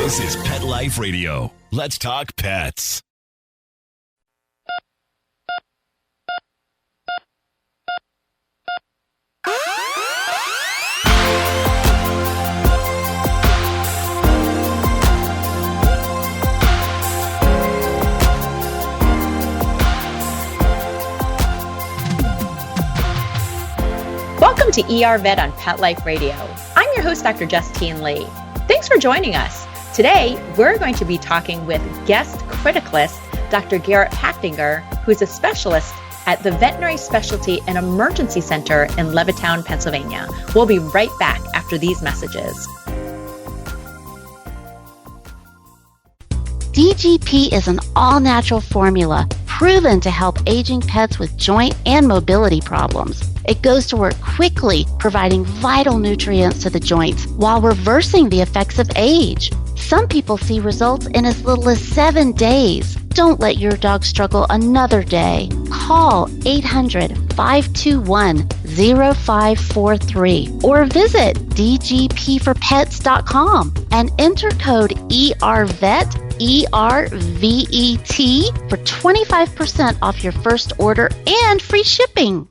This is Pet Life Radio. Let's talk pets. Welcome to ER Vet on Pet Life Radio. I'm your host, Dr. Justine Lee. Thanks for joining us. Today, we're going to be talking with guest criticalist, Dr. Garret Pachtinger, who's a specialist at the Veterinary Specialty and Emergency Center in Levittown, Pennsylvania. We'll be right back after these messages. DGP is an all-natural formula proven to help aging pets with joint and mobility problems. It goes to work quickly, providing vital nutrients to the joints while reversing the effects of age. Some people see results in as little as 7 days. Don't let your dog struggle another day. Call 800-521-0543 or visit dgpforpets.com and enter code ERVET, ERVET, for 25% off your first order and free shipping.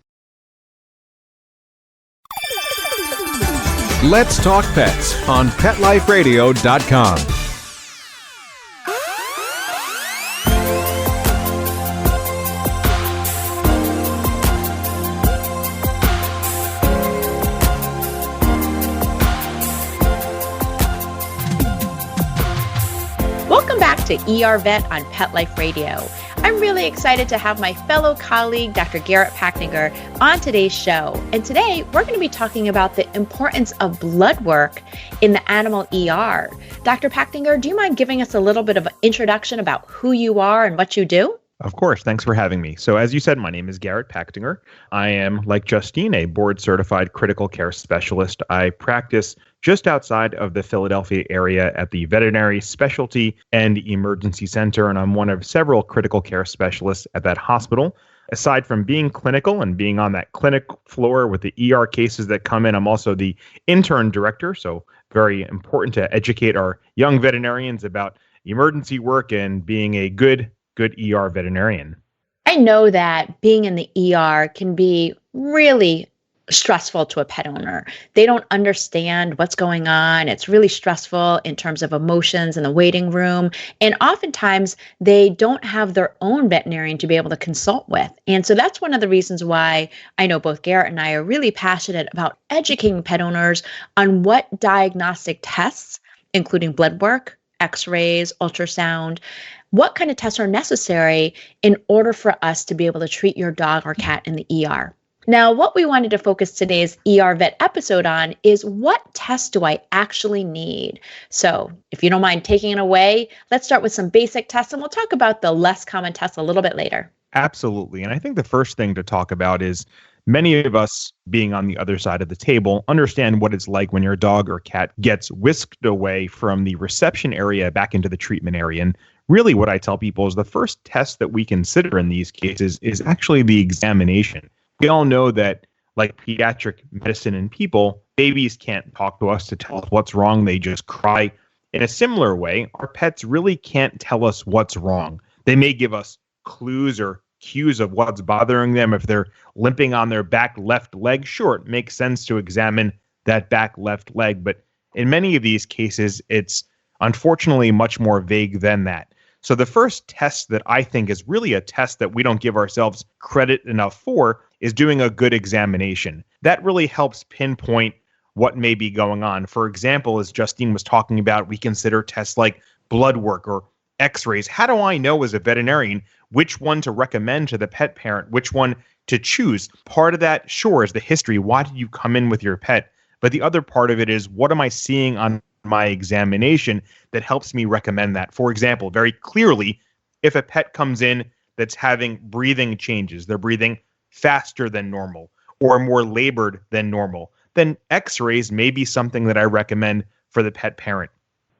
Let's Talk Pets on PetLifeRadio.com. Welcome back to ER Vet on Pet Life Radio. I'm really excited to have my fellow colleague, Dr. Garret Pachtinger, on today's show. And today, we're going to be talking about the importance of blood work in the animal ER. Dr. Pachtinger, do you mind giving us a little bit of an introduction about who you are and what you do? Of course. Thanks for having me. So as you said, my name is Garret Pachtinger. I am, like Justine, a board-certified critical care specialist. I practice just outside of the Philadelphia area at the Veterinary Specialty and Emergency Center, and I'm one of several critical care specialists at that hospital. Aside from being clinical and being on that clinic floor with the ER cases that come in, I'm also the intern director, so very important to educate our young veterinarians about emergency work and being a good ER veterinarian. I know that being in the ER can be really stressful to a pet owner. They don't understand what's going on. It's really stressful in terms of emotions in the waiting room. And oftentimes they don't have their own veterinarian to be able to consult with. And so that's one of the reasons why I know both Garret and I are really passionate about educating pet owners on what diagnostic tests, including blood work, x-rays, ultrasound, what kind of tests are necessary in order for us to be able to treat your dog or cat in the ER. Now, what we wanted to focus today's ER Vet episode on is what tests do I actually need? So if you don't mind taking it away, let's start with some basic tests and we'll talk about the less common tests a little bit later. Absolutely. And I think the first thing to talk about is many of us being on the other side of the table understand what it's like when your dog or cat gets whisked away from the reception area back into the treatment area. And really what I tell people is the first test that we consider in these cases is actually the examination. We all know that, like pediatric medicine in people, babies can't talk to us to tell us what's wrong. They just cry. In a similar way, our pets really can't tell us what's wrong. They may give us clues or cues of what's bothering them. If they're limping on their back left leg, sure, it makes sense to examine that back left leg. But in many of these cases, it's unfortunately much more vague than that. So the first test that I think is really a test that we don't give ourselves credit enough for is doing a good examination. That really helps pinpoint what may be going on. For example, as Justine was talking about, we consider tests like blood work or x-rays. How do I know as a veterinarian which one to recommend to the pet parent, which one to choose? Part of that, sure, is the history. Why did you come in with your pet? But the other part of it is, what am I seeing on my examination that helps me recommend that? For example, very clearly, if a pet comes in that's having breathing changes, they're breathing faster than normal or more labored than normal, then x-rays may be something that I recommend for the pet parent.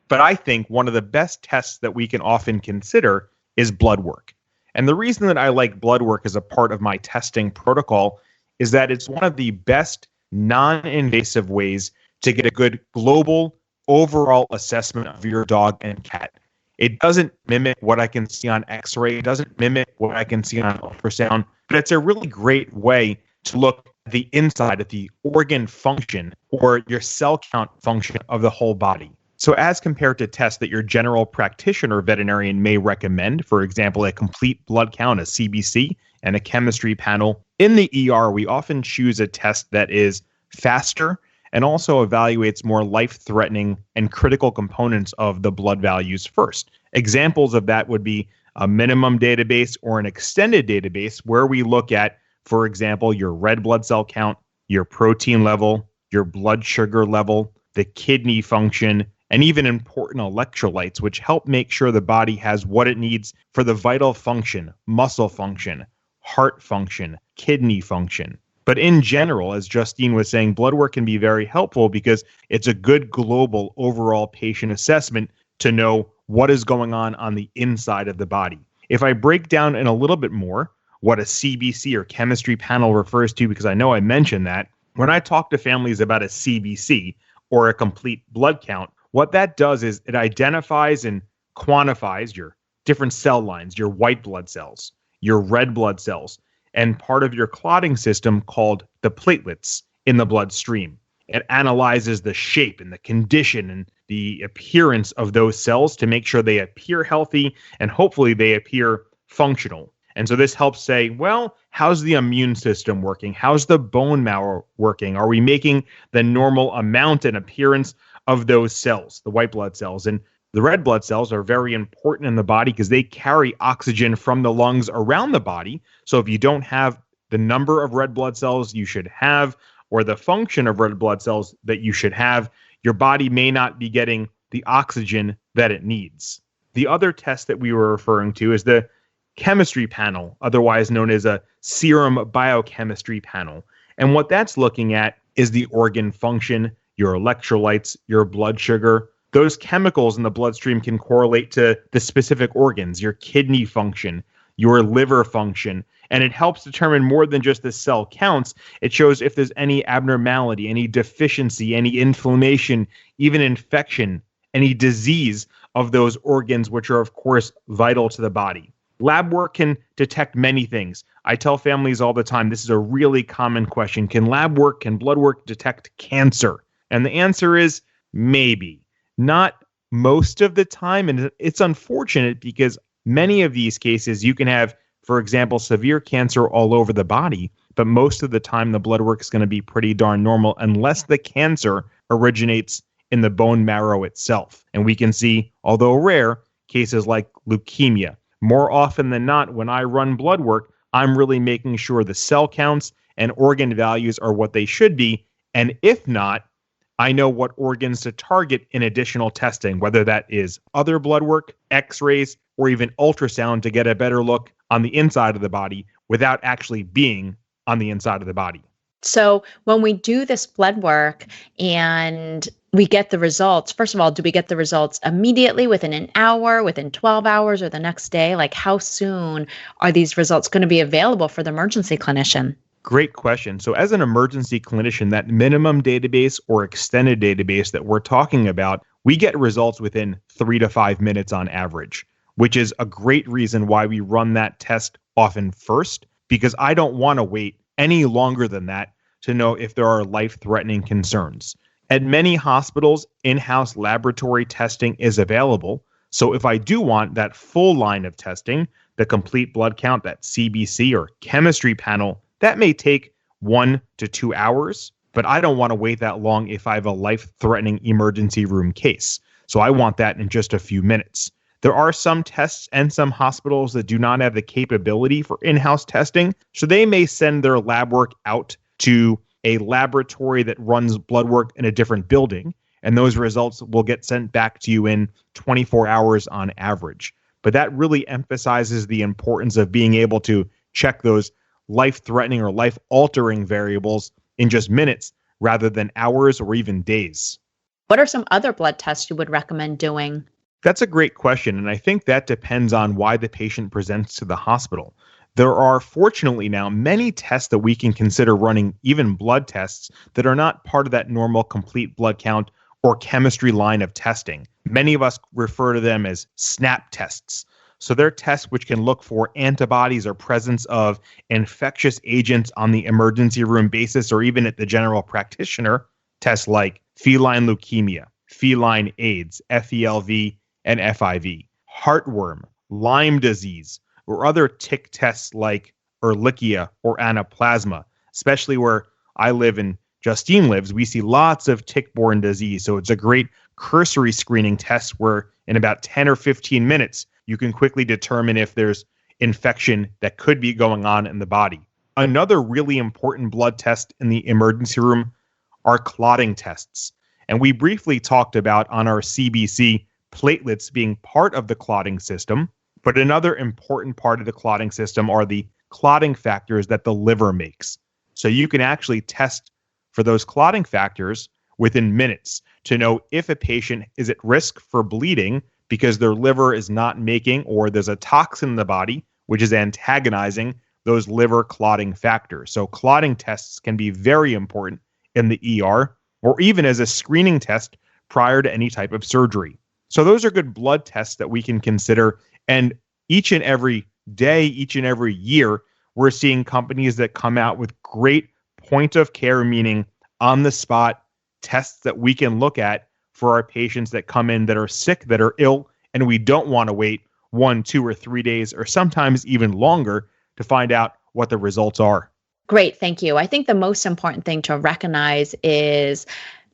But I think one of the best tests that we can often consider is blood work. And the reason that I like blood work as a part of my testing protocol is that it's one of the best non-invasive ways to get a good global overall assessment of your dog and cat. It doesn't mimic what I can see on X-ray. It doesn't mimic what I can see on ultrasound, but it's a really great way to look at the inside, at the organ function or your cell count function of the whole body. So as compared to tests that your general practitioner veterinarian may recommend, for example, a complete blood count, a CBC, and a chemistry panel, in the ER, we often choose a test that is faster and also evaluates more life-threatening and critical components of the blood values first. Examples of that would be a minimum database or an extended database where we look at, for example, your red blood cell count, your protein level, your blood sugar level, the kidney function, and even important electrolytes, which help make sure the body has what it needs for the vital function, muscle function, heart function, kidney function. But in general, as Justine was saying, blood work can be very helpful because it's a good global overall patient assessment to know what is going on the inside of the body. If I break down in a little bit more what a CBC or chemistry panel refers to, because I know I mentioned that, when I talk to families about a CBC or a complete blood count, what that does is it identifies and quantifies your different cell lines, your white blood cells, your red blood cells, and part of your clotting system called the platelets in the bloodstream. It analyzes the shape and the condition and the appearance of those cells to make sure they appear healthy and hopefully they appear functional. And so this helps say, well, how's the immune system working? How's the bone marrow working? Are we making the normal amount and appearance of those cells, the white blood cells? And the red blood cells are very important in the body because they carry oxygen from the lungs around the body. So if you don't have the number of red blood cells you should have, or the function of red blood cells that you should have, your body may not be getting the oxygen that it needs. The other test that we were referring to is the chemistry panel, otherwise known as a serum biochemistry panel. And what that's looking at is the organ function, your electrolytes, your blood sugar. Those chemicals in the bloodstream can correlate to the specific organs, your kidney function, your liver function, and it helps determine more than just the cell counts. It shows if there's any abnormality, any deficiency, any inflammation, even infection, any disease of those organs, which are, of course, vital to the body. Lab work can detect many things. I tell families all the time, this is a really common question. Can blood work detect cancer? And the answer is maybe. Not most of the time, and it's unfortunate because many of these cases you can have, for example, severe cancer all over the body, but most of the time the blood work is going to be pretty darn normal unless the cancer originates in the bone marrow itself. And we can see, although rare, cases like leukemia. More often than not, when I run blood work, I'm really making sure the cell counts and organ values are what they should be, and if not, I know what organs to target in additional testing, whether that is other blood work, x-rays, or even ultrasound to get a better look on the inside of the body without actually being on the inside of the body. So when we do this blood work and we get the results, first of all, do we get the results immediately within an hour, within 12 hours, or the next day? Like how soon are these results going to be available for the emergency clinician? Great question. So as an emergency clinician, that minimum database or extended database that we're talking about, we get results within 3 to 5 minutes on average, which is a great reason why we run that test often first, because I don't want to wait any longer than that to know if there are life-threatening concerns. At many hospitals, in-house laboratory testing is available. So if I do want that full line of testing, the complete blood count, that CBC or chemistry panel, that may take 1 to 2 hours, but I don't want to wait that long if I have a life-threatening emergency room case. So I want that in just a few minutes. There are some tests and some hospitals that do not have the capability for in-house testing, so they may send their lab work out to a laboratory that runs blood work in a different building, and those results will get sent back to you in 24 hours on average. But that really emphasizes the importance of being able to check those life-threatening or life-altering variables in just minutes rather than hours or even days. What are some other blood tests you would recommend doing? That's a great question, and I think that depends on why the patient presents to the hospital. There are, fortunately now, many tests that we can consider running, even blood tests, that are not part of that normal complete blood count or chemistry line of testing. Many of us refer to them as SNAP tests. So they're tests which can look for antibodies or presence of infectious agents on the emergency room basis or even at the general practitioner. Tests like feline leukemia, feline AIDS, FELV, and FIV, heartworm, Lyme disease, or other tick tests like Ehrlichia or Anaplasma, especially where I live and Justine lives. We see lots of tick-borne disease. So it's a great cursory screening test where in about 10 or 15 minutes, you can quickly determine if there's infection that could be going on in the body. Another really important blood test in the emergency room are clotting tests. And we briefly talked about on our CBC platelets being part of the clotting system. But another important part of the clotting system are the clotting factors that the liver makes. So you can actually test for those clotting factors within minutes to know if a patient is at risk for bleeding because their liver is not making, or there's a toxin in the body which is antagonizing those liver clotting factors. So clotting tests can be very important in the ER or even as a screening test prior to any type of surgery. So those are good blood tests that we can consider. And each and every day, each and every year, we're seeing companies that come out with great point of care, meaning on the spot tests that we can look at for our patients that come in that are sick, that are ill, and we don't want to wait 1, 2, or 3 days, or sometimes even longer to find out what the results are. Great, thank you. I think the most important thing to recognize is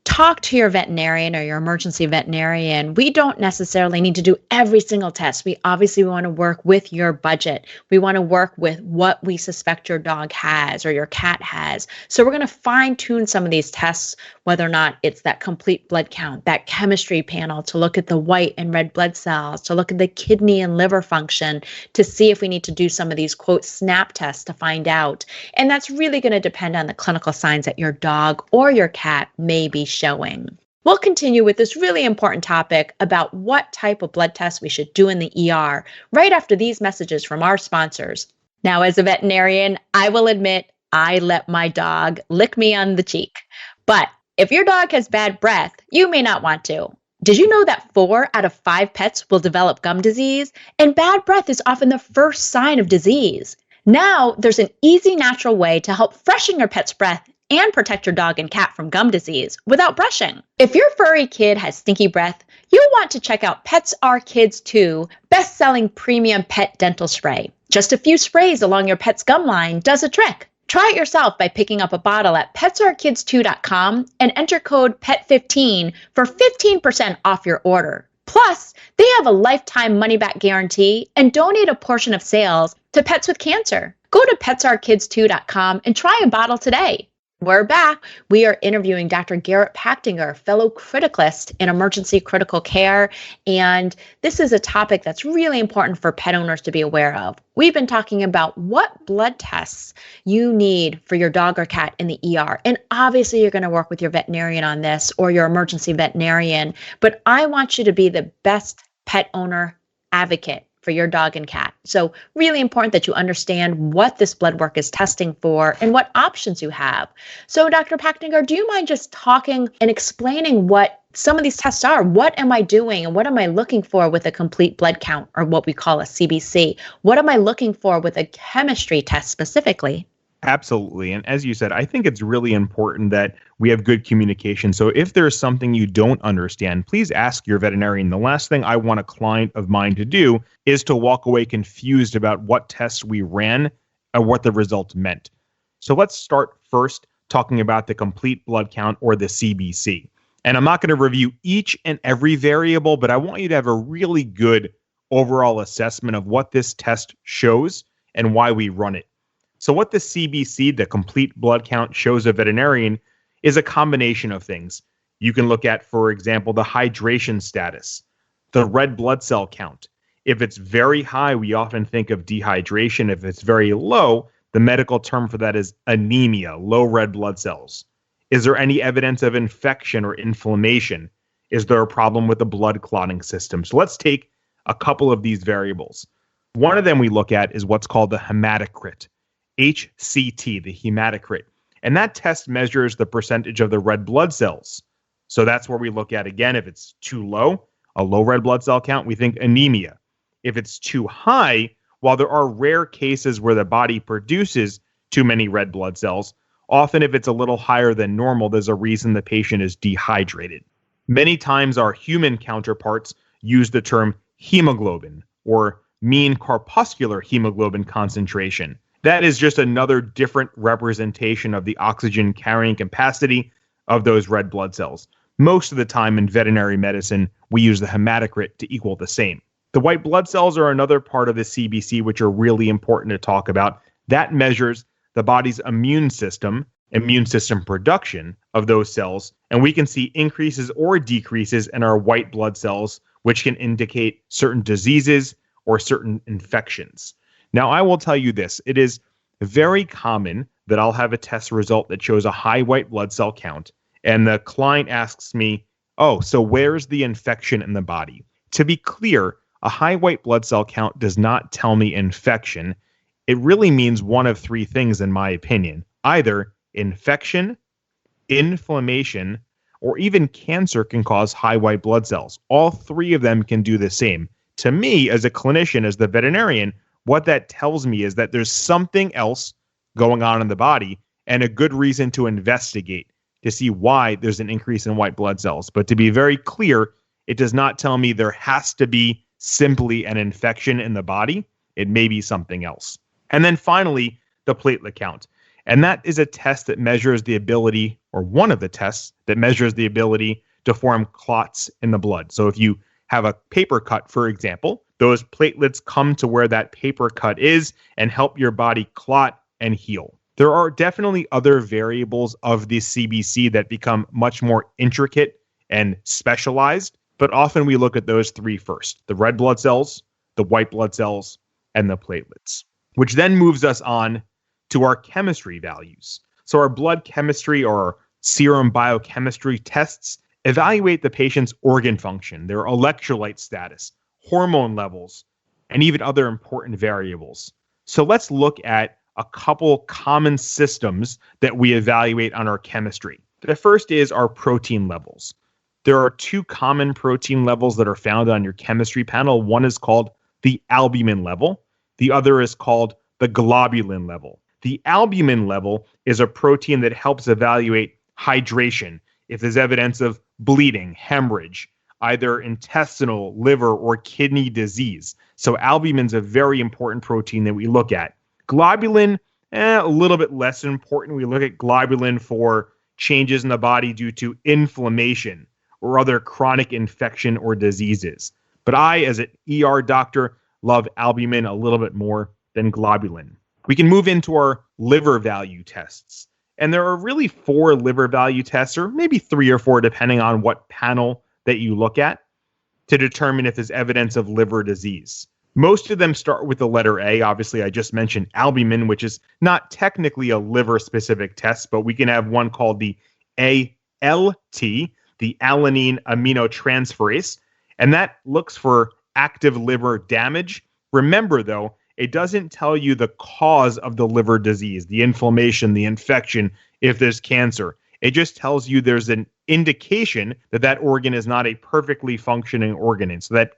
talk to your veterinarian or your emergency veterinarian. We don't necessarily need to do every single test. We obviously want to work with your budget. We want to work with what we suspect your dog has or your cat has. So we're going to fine tune some of these tests, whether or not it's that complete blood count, that chemistry panel to look at the white and red blood cells, to look at the kidney and liver function, to see if we need to do some of these, quote, SNAP tests to find out. And that's really going to depend on the clinical signs that your dog or your cat may be showing. We'll continue with this really important topic about what type of blood tests we should do in the ER right after these messages from our sponsors. Now, as a veterinarian, I will admit I let my dog lick me on the cheek. But if your dog has bad breath, you may not want to. Did you know that 4 out of 5 pets will develop gum disease? And bad breath is often the first sign of disease. Now, there's an easy, natural way to help freshen your pet's breath and protect your dog and cat from gum disease without brushing. If your furry kid has stinky breath, you'll want to check out Pets Are Kids 2 best-selling premium pet dental spray. Just a few sprays along your pet's gum line does a trick. Try it yourself by picking up a bottle at petsarekids2.com and enter code PET15 for 15% off your order. Plus, they have a lifetime money-back guarantee and donate a portion of sales to pets with cancer. Go to petsarekids2.com and try a bottle today. We're back. We are interviewing Dr. Garret Pachtinger, fellow criticalist in emergency critical care. And this is a topic that's really important for pet owners to be aware of. We've been talking about what blood tests you need for your dog or cat in the ER. And obviously, you're going to work with your veterinarian on this or your emergency veterinarian. But I want you to be the best pet owner advocate for your dog and cat. So really important that you understand what this blood work is testing for and what options you have. So Dr. Pachtinger, do you mind just talking and explaining what some of these tests are? What am I doing and what am I looking for with a complete blood count, or what we call a CBC? What am I looking for with a chemistry test specifically? Absolutely. And as you said, I think it's really important that we have good communication. So if there's something you don't understand, please ask your veterinarian. The last thing I want a client of mine to do is to walk away confused about what tests we ran and what the results meant. So let's start first talking about the complete blood count, or the CBC. And I'm not going to review each and every variable, but I want you to have a really good overall assessment of what this test shows and why we run it. So what the CBC, the complete blood count, shows a veterinarian is a combination of things. You can look at, for example, the hydration status, the red blood cell count. If it's very high, we often think of dehydration. If it's very low, the medical term for that is anemia, low red blood cells. Is there any evidence of infection or inflammation? Is there a problem with the blood clotting system? So let's take a couple of these variables. One of them we look at is what's called the hematocrit. HCT, the hematocrit. And that test measures the percentage of the red blood cells. So that's where we look at, again, if it's too low, a low red blood cell count, we think anemia. If it's too high, while there are rare cases where the body produces too many red blood cells, often if it's a little higher than normal, there's a reason the patient is dehydrated. Many times our human counterparts use the term hemoglobin or mean corpuscular hemoglobin concentration. That is just another different representation of the oxygen carrying capacity of those red blood cells. Most of the time in veterinary medicine, we use the hematocrit to equal the same. The white blood cells are another part of the CBC which are really important to talk about. That measures the body's immune system production of those cells, and we can see increases or decreases in our white blood cells, which can indicate certain diseases or certain infections. Now, I will tell you this. It is very common that I'll have a test result that shows a high white blood cell count, and the client asks me, oh, so where's the infection in the body? To be clear, a high white blood cell count does not tell me infection. It really means one of three things, in my opinion. Either infection, inflammation, or even cancer can cause high white blood cells. All three of them can do the same. To me, as a clinician, as the veterinarian, what that tells me is that there's something else going on in the body and a good reason to investigate to see why there's an increase in white blood cells. But to be very clear, it does not tell me there has to be simply an infection in the body. It may be something else. And then finally, the platelet count. And that is a test that measures the ability, or one of the tests that measures the ability to form clots in the blood. So if you have a paper cut, for example, those platelets come to where that paper cut is and help your body clot and heal. There are definitely other variables of the CBC that become much more intricate and specialized, but often we look at those three first: the red blood cells, the white blood cells, and the platelets, which then moves us on to our chemistry values. So our blood chemistry or serum biochemistry tests evaluate the patient's organ function, their electrolyte status, hormone levels, and even other important variables. So let's look at a couple common systems that we evaluate on our chemistry. The first is our protein levels. There are two common protein levels that are found on your chemistry panel. One is called the albumin level. The other is called the globulin level. The albumin level is a protein that helps evaluate hydration, if there's evidence of bleeding, hemorrhage, either intestinal, liver, or kidney disease. So albumin's a very important protein that we look at. Globulin, a little bit less important. We look at globulin for changes in the body due to inflammation or other chronic infection or diseases. But I, as an ER doctor, love albumin a little bit more than globulin. We can move into our liver value tests. And there are really 4 liver value tests, or maybe 3 or 4, depending on what panel that you look at, to determine if there's evidence of liver disease. Most of them start with the letter A. Obviously, I just mentioned albumin, which is not technically a liver-specific test, but we can have one called the ALT, the alanine aminotransferase, and that looks for active liver damage. Remember, though, it doesn't tell you the cause of the liver disease, the inflammation, the infection, if there's cancer. It just tells you there's an indication that that organ is not a perfectly functioning organ. And so that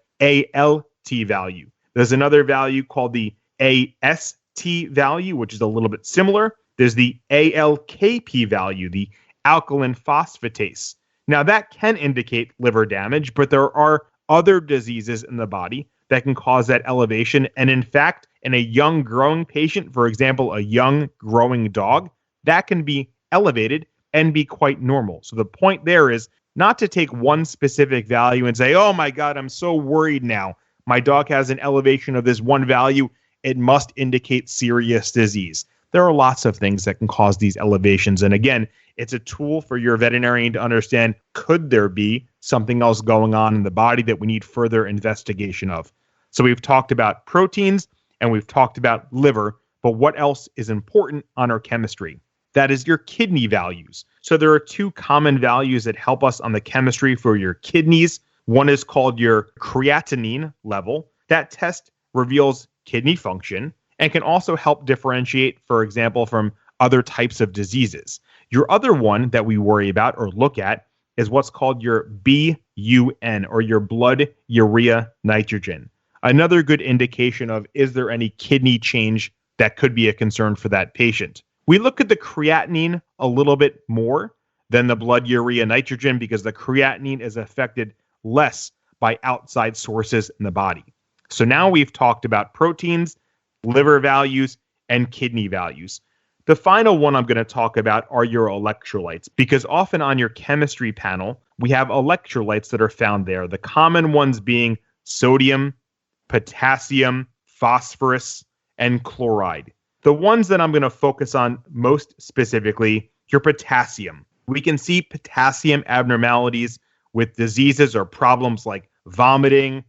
ALT value. There's another value called the AST value, which is a little bit similar. There's the ALKP value, the alkaline phosphatase. Now, that can indicate liver damage, but there are other diseases in the body that can cause that elevation. And in fact, in a young growing patient, for example, a young growing dog, that can be elevated and be quite normal. So the point there is not to take one specific value and say, oh my God, I'm so worried now. My dog has an elevation of this one value. It must indicate serious disease. There are lots of things that can cause these elevations. And again, it's a tool for your veterinarian to understand, could there be something else going on in the body that we need further investigation of? So we've talked about proteins and we've talked about liver, but what else is important on our chemistry? That is your kidney values. So there are 2 common values that help us on the chemistry for your kidneys. One is called your creatinine level. That test reveals kidney function and can also help differentiate, for example, from other types of diseases. Your other one that we worry about or look at is what's called your BUN, or your blood urea nitrogen. Another good indication of, is there any kidney change that could be a concern for that patient? We look at the creatinine a little bit more than the blood urea nitrogen because the creatinine is affected less by outside sources in the body. So now we've talked about proteins, liver values, and kidney values. The final one I'm going to talk about are your electrolytes, because often on your chemistry panel, we have electrolytes that are found there. The common ones being sodium, potassium, phosphorus, and chloride. The ones that I'm going to focus on most specifically, your potassium. We can see potassium abnormalities with diseases or problems like vomiting,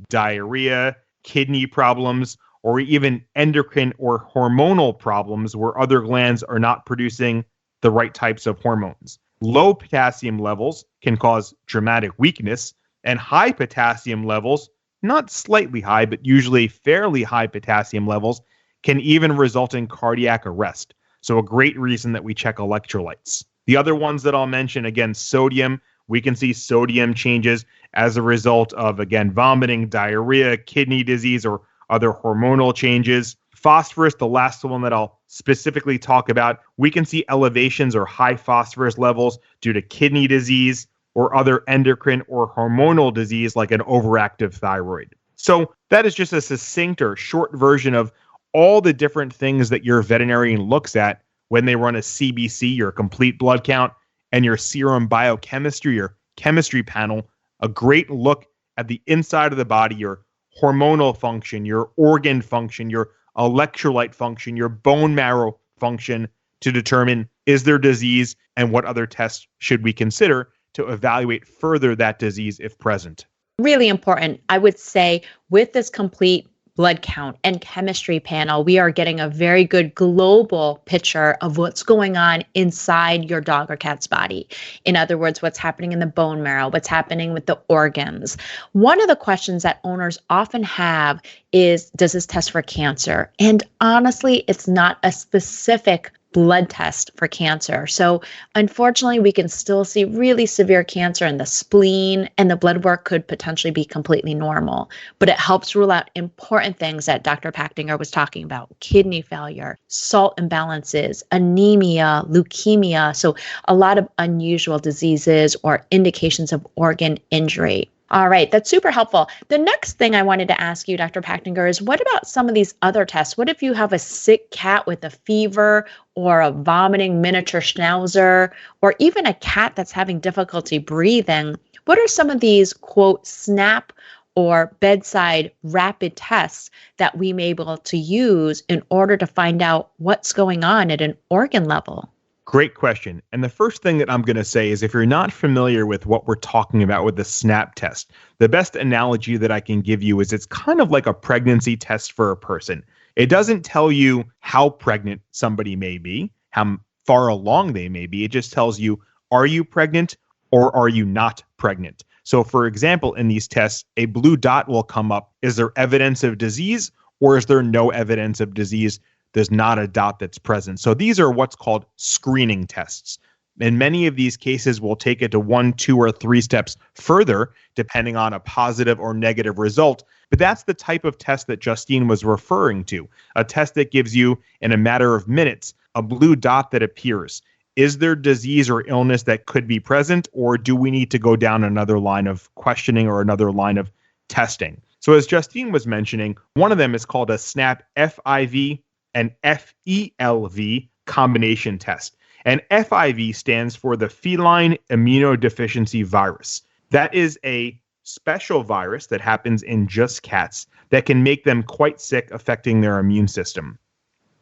diarrhea, kidney problems, or even endocrine or hormonal problems where other glands are not producing the right types of hormones. Low potassium levels can cause dramatic weakness, and high potassium levels, not slightly high, but usually fairly high potassium levels, can even result in cardiac arrest. So a great reason that we check electrolytes. The other ones that I'll mention, again, sodium. We can see sodium changes as a result of, again, vomiting, diarrhea, kidney disease, or other hormonal changes. Phosphorus, the last one that I'll specifically talk about, we can see elevations or high phosphorus levels due to kidney disease or other endocrine or hormonal disease like an overactive thyroid. So that is just a succinct or short version of all the different things that your veterinarian looks at when they run a CBC, your complete blood count, and your serum biochemistry, your chemistry panel. A great look at the inside of the body, your hormonal function, your organ function, your electrolyte function, your bone marrow function, to determine, is there disease and what other tests should we consider to evaluate further that disease if present. Really important. I would say with this complete blood count and chemistry panel, we are getting a very good global picture of what's going on inside your dog or cat's body. In other words, what's happening in the bone marrow, what's happening with the organs. One of the questions that owners often have is, does this test for cancer? And honestly, it's not a specific blood test for cancer. So unfortunately, we can still see really severe cancer in the spleen, and the blood work could potentially be completely normal. But it helps rule out important things that Dr. Pachtinger was talking about: kidney failure, salt imbalances, anemia, leukemia. So a lot of unusual diseases or indications of organ injury. All right, that's super helpful. The next thing I wanted to ask you, Dr. Pachtinger, is what about some of these other tests? What if you have a sick cat with a fever or a vomiting miniature schnauzer, or even a cat that's having difficulty breathing? What are some of these, quote, SNAP or bedside rapid tests that we may be able to use in order to find out what's going on at an organ level? Great question. And the first thing that I'm going to say is, if you're not familiar with what we're talking about with the SNAP test, the best analogy that I can give you is it's kind of like a pregnancy test for a person. It doesn't tell you how pregnant somebody may be, how far along they may be. It just tells you, are you pregnant or are you not pregnant? So for example, in these tests, a blue dot will come up. Is there evidence of disease, or is there no evidence of disease? There's not a dot that's present. So these are what's called screening tests. In many of these cases, we'll take it to 1, 2, or 3 steps further, depending on a positive or negative result. But that's the type of test that Justine was referring to, a test that gives you, in a matter of minutes, a blue dot that appears. Is there disease or illness that could be present, or do we need to go down another line of questioning or another line of testing? So as Justine was mentioning, one of them is called a SNAP FIV and FELV combination test. And FIV stands for the feline immunodeficiency virus. That is a special virus that happens in just cats that can make them quite sick, affecting their immune system.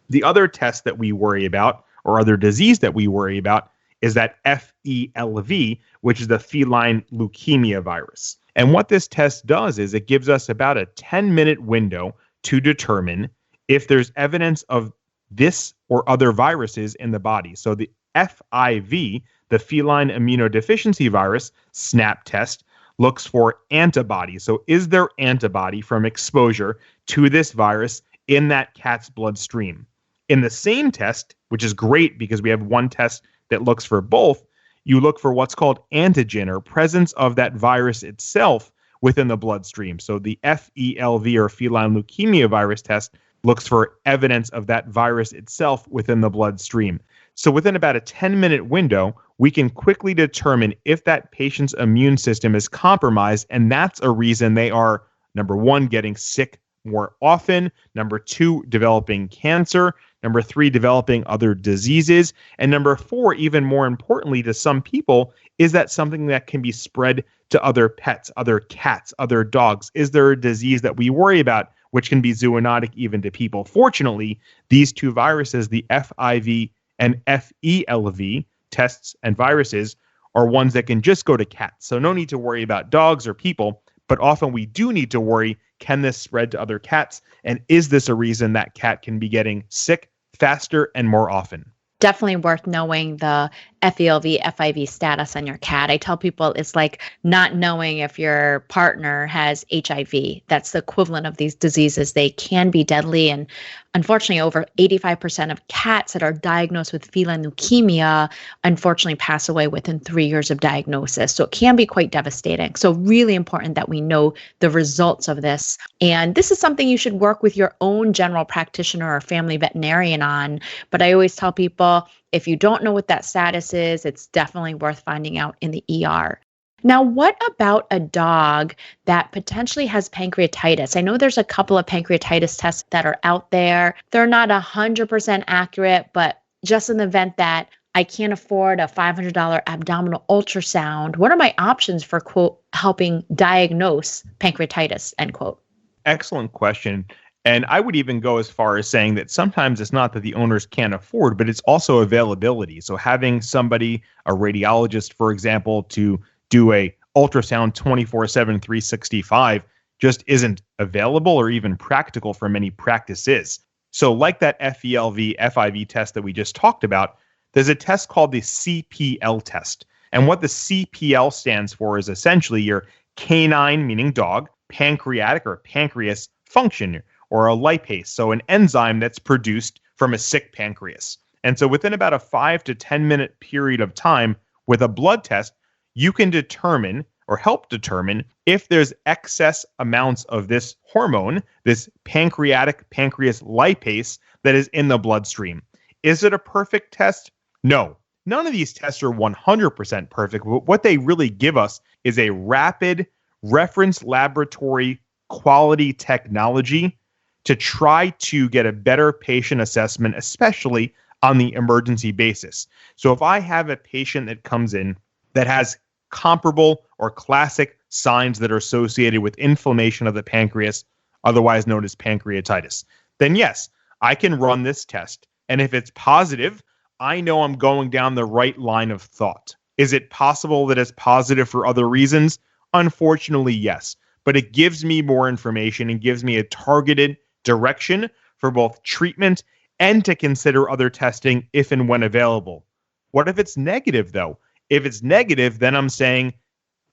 The other test that we worry about, or other disease that we worry about, is that FELV, which is the feline leukemia virus. And what this test does is it gives us about a 10-minute window to determine if there's evidence of this or other viruses in the body. So the FIV, the feline immunodeficiency virus SNAP test, looks for antibodies. So is there antibody from exposure to this virus in that cat's bloodstream? In the same test, which is great because we have one test that looks for both, you look for what's called antigen, or presence of that virus itself within the bloodstream. So the FELV, or feline leukemia virus test, looks for evidence of that virus itself within the bloodstream. So within about a 10-minute window, we can quickly determine if that patient's immune system is compromised, and that's a reason they are, number one, getting sick more often, number two, developing cancer, number three, developing other diseases, and number four, even more importantly to some people, is that something that can be spread to other pets, other cats, other dogs? Is there a disease that we worry about which can be zoonotic even to people? Fortunately, these two viruses, the FIV and FELV tests and viruses, are ones that can just go to cats. So no need to worry about dogs or people, but often we do need to worry, can this spread to other cats? And is this a reason that cat can be getting sick faster and more often? Definitely worth knowing the FELV, FIV status on your cat. I tell people it's like not knowing if your partner has HIV. That's the equivalent of these diseases. They can be deadly. And unfortunately, over 85% of cats that are diagnosed with feline leukemia unfortunately pass away within 3 years of diagnosis. So it can be quite devastating. So really important that we know the results of this. And this is something you should work with your own general practitioner or family veterinarian on. But I always tell people, if you don't know what that status is, it's definitely worth finding out in the ER. Now, what about a dog that potentially has pancreatitis? I know there's a couple of pancreatitis tests that are out there. They're not 100% accurate, but just in the event that I can't afford a $500 abdominal ultrasound, what are my options for, quote, helping diagnose pancreatitis, end quote? Excellent question. And I would even go as far as saying that sometimes it's not that the owners can't afford, but it's also availability. So having somebody, a radiologist, for example, to do a ultrasound 24/7, 365 just isn't available or even practical for many practices. So like that FELV, FIV test that we just talked about, there's a test called the CPL test. And what the CPL stands for is essentially your canine, meaning dog, pancreatic or pancreas function, or a lipase, so an enzyme that's produced from a sick pancreas. And so within about a 5 to 10 minute period of time with a blood test, you can determine or help determine if there's excess amounts of this hormone, this pancreatic pancreas lipase, that is in the bloodstream. Is it a perfect test? No. None of these tests are 100% perfect, but what they really give us is a rapid reference laboratory quality technology to try to get a better patient assessment, especially on the emergency basis. So if I have a patient that comes in that has comparable or classic signs that are associated with inflammation of the pancreas, otherwise known as pancreatitis, then yes, I can run this test. And if it's positive, I know I'm going down the right line of thought. Is it possible that it's positive for other reasons? Unfortunately, yes. But it gives me more information and gives me a targeted direction for both treatment and to consider other testing if and when available. What if it's negative, though? If it's negative, then I'm saying,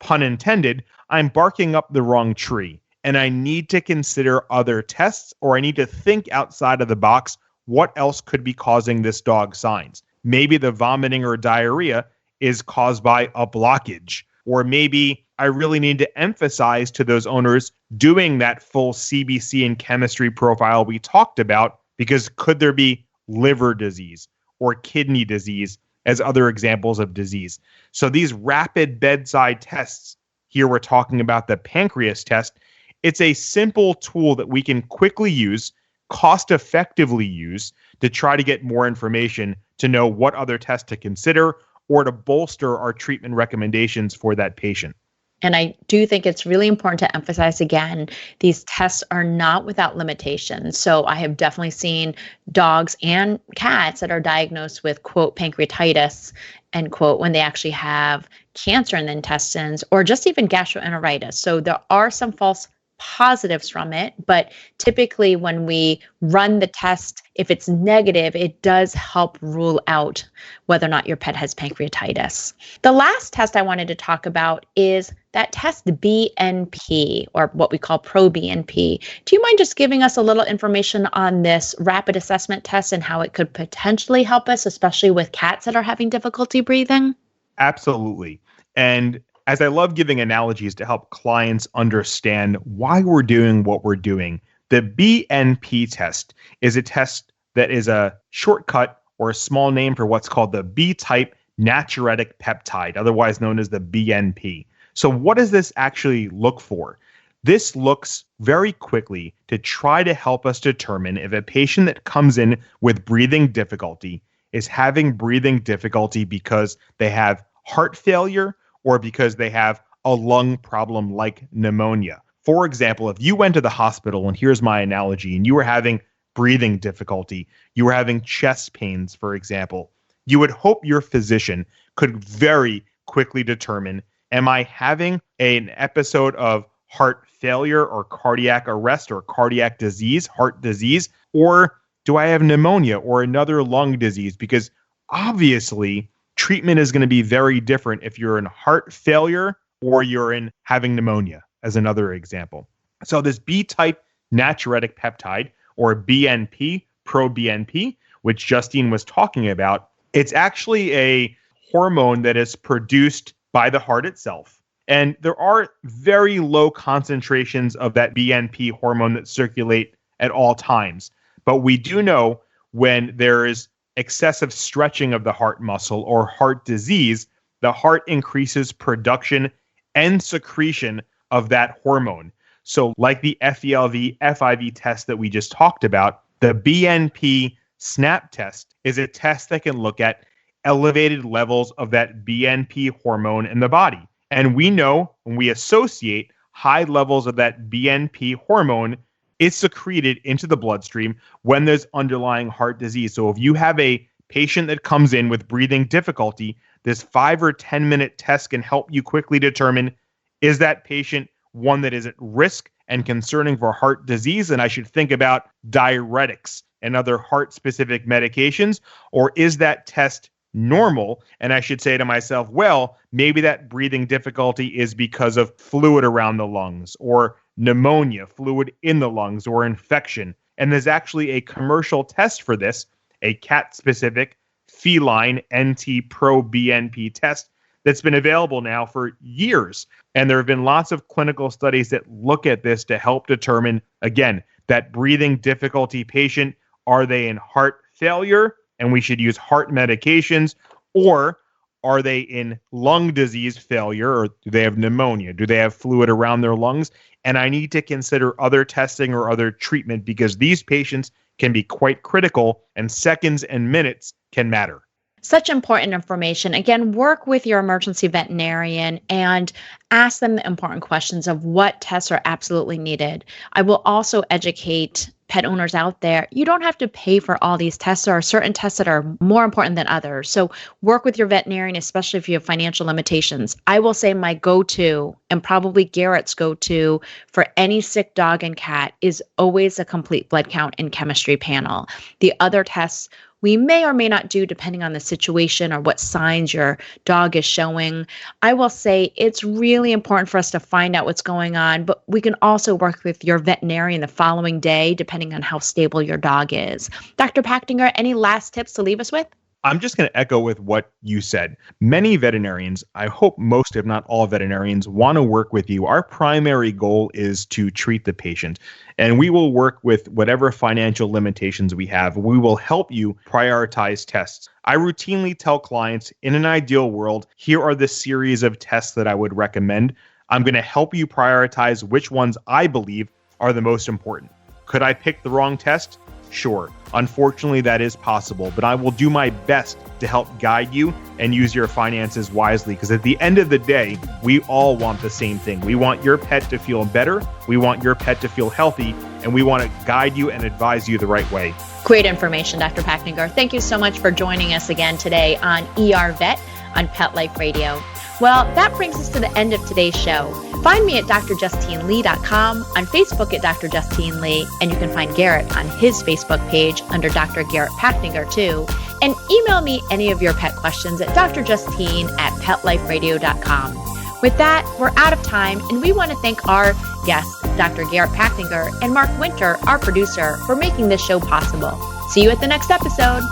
pun intended, I'm barking up the wrong tree, and I need to consider other tests, or I need to think outside of the box. What else could be causing this dog's signs? Maybe the vomiting or diarrhea is caused by a blockage, or maybe I really need to emphasize to those owners doing that full CBC and chemistry profile we talked about, because could there be liver disease or kidney disease as other examples of disease? So these rapid bedside tests, here we're talking about the pancreas test, it's a simple tool that we can quickly use, cost effectively use, to try to get more information to know what other tests to consider or to bolster our treatment recommendations for that patient. And I do think it's really important to emphasize again, these tests are not without limitations. So I have definitely seen dogs and cats that are diagnosed with, quote, pancreatitis, end quote, when they actually have cancer in the intestines or just even gastroenteritis. So there are some false positives from it, but typically when we run the test, if it's negative, it does help rule out whether or not your pet has pancreatitis. The last test I wanted to talk about is that test BNP, or what we call ProBNP. Do you mind just giving us a little information on this rapid assessment test and how it could potentially help us, especially with cats that are having difficulty breathing? Absolutely. And as I love giving analogies to help clients understand why we're doing what we're doing, the BNP test is a test that is a shortcut or a small name for what's called the B-type natriuretic peptide, otherwise known as the BNP. So what does this actually look for? This looks very quickly to try to help us determine if a patient that comes in with breathing difficulty is having breathing difficulty because they have heart failure or because they have a lung problem like pneumonia. For example, if you went to the hospital, and here's my analogy, and you were having breathing difficulty, you were having chest pains, for example, you would hope your physician could very quickly determine, am I having an episode of heart failure or cardiac arrest or cardiac disease, heart disease, or do I have pneumonia or another lung disease? Because obviously, treatment is going to be very different if you're in heart failure or you're in having pneumonia, as another example. So this B-type natriuretic peptide, or BNP, pro-BNP, which Justine was talking about, it's actually a hormone that is produced by the heart itself. And there are very low concentrations of that BNP hormone that circulate at all times. But we do know when there is excessive stretching of the heart muscle or heart disease, the heart increases production and secretion of that hormone. So like the FELV, FIV test that we just talked about, the BNP SNAP test is a test that can look at elevated levels of that BNP hormone in the body. And we know when we associate high levels of that BNP hormone, it's secreted into the bloodstream when there's underlying heart disease. So if you have a patient that comes in with breathing difficulty, this 5 or 10 minute test can help you quickly determine, is that patient one that is at risk and concerning for heart disease, and I should think about diuretics and other heart-specific medications, or is that test normal? And I should say to myself, well, maybe that breathing difficulty is because of fluid around the lungs, or pneumonia, fluid in the lungs, or infection. And there's actually a commercial test for this, a cat-specific feline NT-proBNP test that's been available now for years. And there have been lots of clinical studies that look at this to help determine, again, that breathing difficulty patient, are they in heart failure and we should use heart medications, or are they in lung disease failure, or do they have pneumonia? Do they have fluid around their lungs? And I need to consider other testing or other treatment because these patients can be quite critical and seconds and minutes can matter. Such important information. Again, work with your emergency veterinarian and ask them the important questions of what tests are absolutely needed. I will also educate pet owners out there. You don't have to pay for all these tests. There are certain tests that are more important than others. So work with your veterinarian, especially if you have financial limitations. I will say my go-to, and probably Garrett's go-to for any sick dog and cat, is always a complete blood count and chemistry panel. The other tests we may or may not do depending on the situation or what signs your dog is showing. I will say it's really important for us to find out what's going on, but we can also work with your veterinarian the following day, depending on how stable your dog is. Dr. Pachtinger, any last tips to leave us with? I'm just going to echo with what you said. Many veterinarians, I hope most, if not all veterinarians, want to work with you. Our primary goal is to treat the patient, and we will work with whatever financial limitations we have. We will help you prioritize tests. I routinely tell clients, in an ideal world, here are the series of tests that I would recommend. I'm going to help you prioritize which ones I believe are the most important. Could I pick the wrong test? Sure. Unfortunately, that is possible, but I will do my best to help guide you and use your finances wisely, because at the end of the day, we all want the same thing. We want your pet to feel better, we want your pet to feel healthy, and we want to guide you and advise you the right way. Great information, Dr. Pachtinger. Thank you so much for joining us again today on ER Vet on Pet Life Radio. Well, that brings us to the end of today's show. Find me at drjustinelee.com, on Facebook at Dr. Justine Lee, and you can find Garret on his Facebook page under Dr. Garret Pachtinger too. And email me any of your pet questions at drjustine@petliferadio.com. With that, we're out of time, and we want to thank our guests, Dr. Garret Pachtinger and Mark Winter, our producer, for making this show possible. See you at the next episode.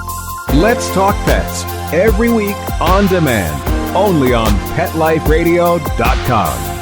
Let's Talk Pets, every week on demand, only on PetLifeRadio.com.